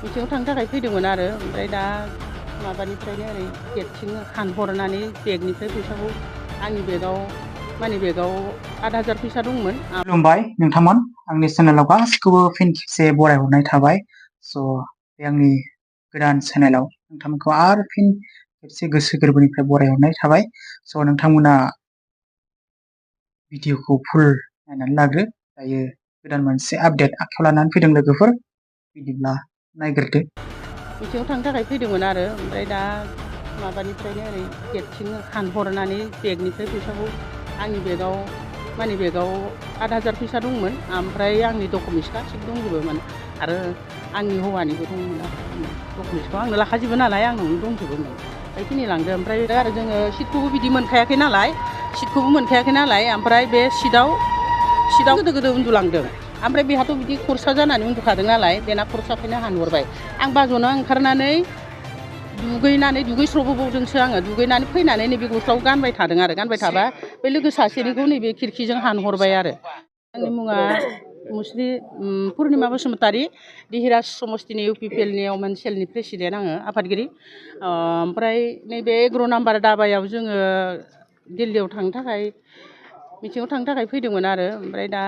मिथिङाव थांनो थाखाय फैदोंमोन आरो ओमफ्राय दा माबानिफ्रायनो ओरै गेटथिं हानहरनानै बेगनिफ्राय फैसाखौ आंनि बेगाव मानि बेगाव 8,000 फैसा दंमोन। खुलुमबाय नोंथांमोन, आंनि चेनेलाव गासिखौबो फिन खेबसे बरायहरनाय थाबाय। बे आंनि गोदान चेनेलाव नोंथांमोनखौ आरो फिन खेबसे गोसो गोरबोनिफ्राय बरायहरनाय थाबाय। नोंथांमोना भिडिअखौ फुल नायनानै लाग्रो। दायो गोदान मोनसे आपडेट आखायाव लानानै फैदों लोगोफोर, बिदिब्ला नायग्रोदो। मिथिङाव थांनो थाखाय फैदोंमोन आरो ओमफ्राय दा माबानिफ्रायनो ओरै गेटथिं हानहरनानै बेगनिफ्राय फैसाखौ आंनि बेगाव मानि बेगाव 8,000 फैसा दंमोन, ओमफ्राय आंनि डकुमेन्टस गासिबो दंजोबोमोन आरो आंनि हौवानिबो दंमोन आरो डकुमेन्टसखौ आंनो लाखाजोबो नालाय, आंनावनो दंजोबोमोन। बेखिनि लांदो। ओमफ्राय आरो जोङो सिटखौबो बिदि मोनखायाखै नालाय, ओमफ्राय बे सिटआव गोदो गोदो उन्दुलांदों। ओमफ्राय बेहाथ' बिदि खरसा जानानै उन्दुखादों नालाय, बेना खरसाखौनो हानहरबाय। आं बाज'नो ओंखारनानै दुगैस्र'बोबावदोंसो आङो। दुगैनानै फैनानै नैबे गस्लाखौ गानबाय थादों आरो गानबाय थाबा बे लोगो सासेनिखौ नैबे खिरखिजों हानहरबाय आरो। आंनि मुङा मुस्रि पुर्निमा बसुमतारी, दिहिराज समस्तिनि UPPLनि एवमेन सेलनि प्रेसिडेन्ट आङो, आफादगिरि। ओमफ्राय नैबे 11 नाम्बार दाबायाव जोङो दिल्लीयाव थांनो थाखाय मिथिङाव थांनो थाखाय फैदोंमोन आरो ओमफ्राय दा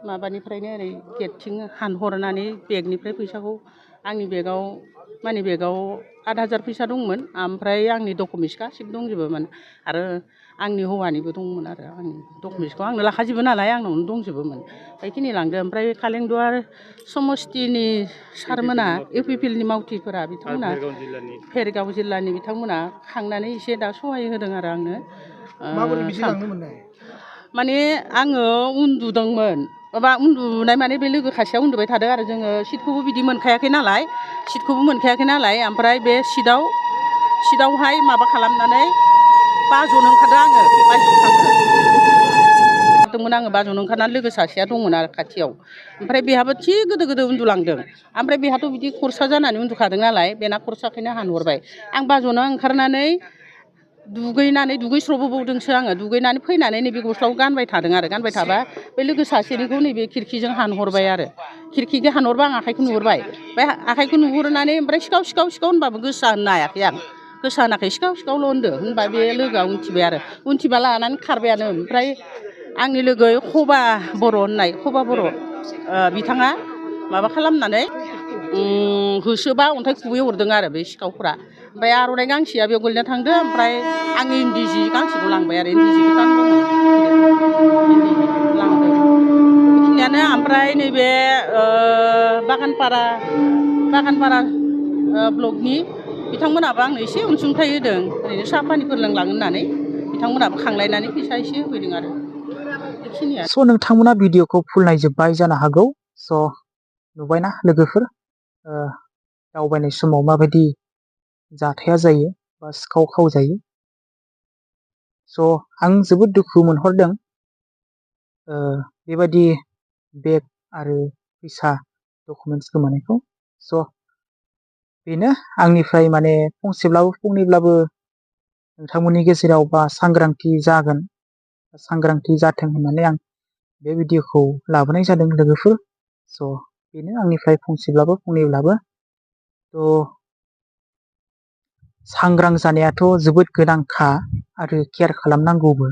माबानिफ्रायनो ओरै गेटथिं हानहरनानै बेगनिफ्राय फैसाखौ आंनि बेगाव मानि बेगाव 8,000 फैसा दंमोन, ओमफ्राय आंनि डकुमेन्टस गासिबो दंजोबोमोन आरो आंनि हौवानिबो दंमोन आरो आंनि डकुमेन्टसखौ आंनो लाखाजोबो नालाय, आंनावनो दंजोबोमोन। बेखिनि लांदो। ओमफ्राय कालेंदुवार समस्तिनि सारमोना UPPLनि मावथिफोरा बिथांमोना भेरगाव जिल्लानि बिथांमोना खांनानै एसे दा सहाय होदों आरो आंनो। माबोरै बिदि लांनो मोननाय? माने आङो उन्दुदोंमोन, माबा उन्दुनाय माने बे लोगो खासेया उन्दुबाय थादों आरो जोङो सिटखौबो बिदि मोनखायाखै नालाय, ओमफ्राय बे सिटआवहाय माबा खालामनानै बाज'नो ओंखारदों आङो, बाज'नो ओंखारनानै लोगो सासेया दंमोन आरो खाथियाव। ओमफ्राय बेहाबो थिग गोदो गोदो उन्दुलांदों। ओमफ्राय बेहाथ' बिदि खरसा जानानै उन्दुखादों नालाय, बेना खरसाखौनो हानहरबाय। आं बाज'नो ओंखारनानै दुगैस्र'बोबावदोंसो आङो। दुगैनानै फैनानै नैबे गस्लाखौ गानबाय थादों आरो गानबाय थाबा बे लोगो सासेनिखौ नैबे खिरखिजों हानहरबाय आरो। खिरखिखौ हानहरबा आं आखाइखौ नुहुरबाय। बे आखाइखौ नुहुरनानै ओमफ्राय सिखाव सिखाव सिखाव होनबाबो गोसा होननो हायाखै आं। गोसा होनाखै, सिखाव सिखावल' होनदों। होनबा बे लोगोआ उनथिबाय आरो उनथिबा लानानै खारबायानो। ओमफ्राय आंनि लोगो खबा बर' बिथाङा माबा खालामनानै होसोबा अन्थाइ खुबै हरदों आरो बे सिखावफोरा। ओमफ्राय आर'नाइ गांसेया बेयाव गोलैना थांदों। ओमफ्राय आंनि इन्दि जि गांसेखौ लांबाय आरो इन्दि जिखौ गानदोंमोन, इन्दि जिखौ लांदों। बेखिनियानो। ओमफ्राय नैबे बागानपारा ब्लकनि बिथांमोनाबो आंनो एसे अनसुंथाइ होदों, ओरैनो साहा पानिफोर लोंलांनो होननानै बिथांमोनाबो खांलायनानै फैसा एसे होफैदों आरो। नोंथांमोना भिडिअखौ फुल नायजोब्बाय जानो हागौ। नुबायना लोगोफोर, दावबायनाय समाव माबायदि जाथाया जायो बा सिखाव खावजायो। आं जोबोद दुखु मोनहरदों बेबायदि बेग आरो फैसा डकुमेन्टस गोमानायखौ। बेनो आंनिफ्राय माने फंनैब्लाबो नोंथांमोननि गेजेराव बा सांग्रांथि जाथों होननानै आं बे भिडिअखौ लाबोनाय जादों लोगोफोर। बेनो आंनिफ्राय फंनैब्लाबो सांग्रां जानायाथ' जोबोद गोनांखा आरो केयार खालामनांगौबो।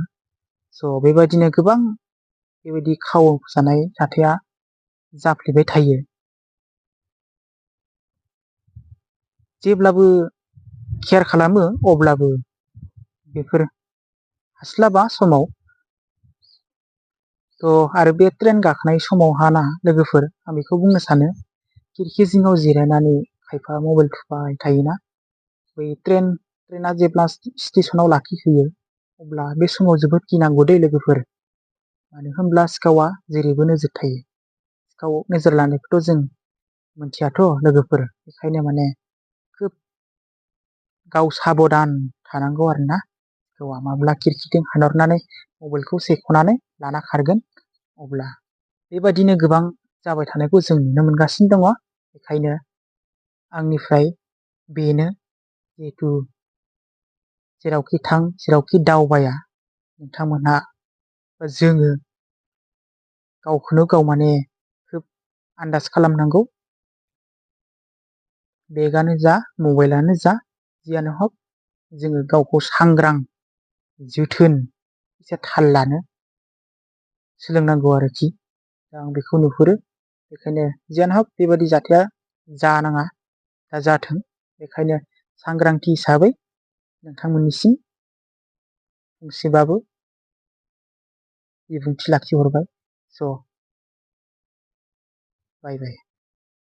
बेबायदिनो गोबां बेबायदि खाव जानाय जाथाया जाफ्लेबाय थायो। जेब्लाबो केयार खालामो, अब्लाबो बेफोर हास्लाबा समाव। आरो बे ट्रेन गाखोनाय समाव लोगोफोर, आं बेखौ बुंनो सानो, खिरखि जिङाव जिरायनानै खायफा मबाइल थुबाय थायोना, बै ट्रेना जेब्ला स्टेसनाव लाखिहैयो, अब्ला बे समाव जोबोद गिनांगौ दै लोगोफोर। मानो होनब्ला सिखावा जेरैबो नोजोर थायो। सिखाव नोजोर लानायखौथ' जों मोनथियाथ' लोगोफोर। बेखायनो माने खोब गाव साबधान थानांगौ आरोना। सिखावा माब्ला खिरखिजों हानहरनानै मबाइलखौ सेख'नानै लाना खारगोन, अब्ला बेबायदिनो गोबां जाबाय थानायखौ जों नुनो मोनगासिनो दङ। बेखायनो आंनिफ्राय बेनो, जिहेथु जेरावखि थां जेरावखि दावबाया, नोंथांमोनहा जोङो गावखौनो गाव माने खोब आन्दाज खालामनांगौ। बेगानो जा मबाइलानो जा जियानो हक जोङो गावखौ सांग्रां जोथोन एसे थाल लानो सोलोंनांगौ आरोखि। आं बेखौ नुहुरो। बेखायनो जियानो हक बेबादि जाथाया जानाङा, दा जाथों। बेखायनो सांग्रांथि हिसाबै नोंथांमोननिसिम फंसेबाबो बिबुंथि लाखिहरबाय। स' बाय बाय।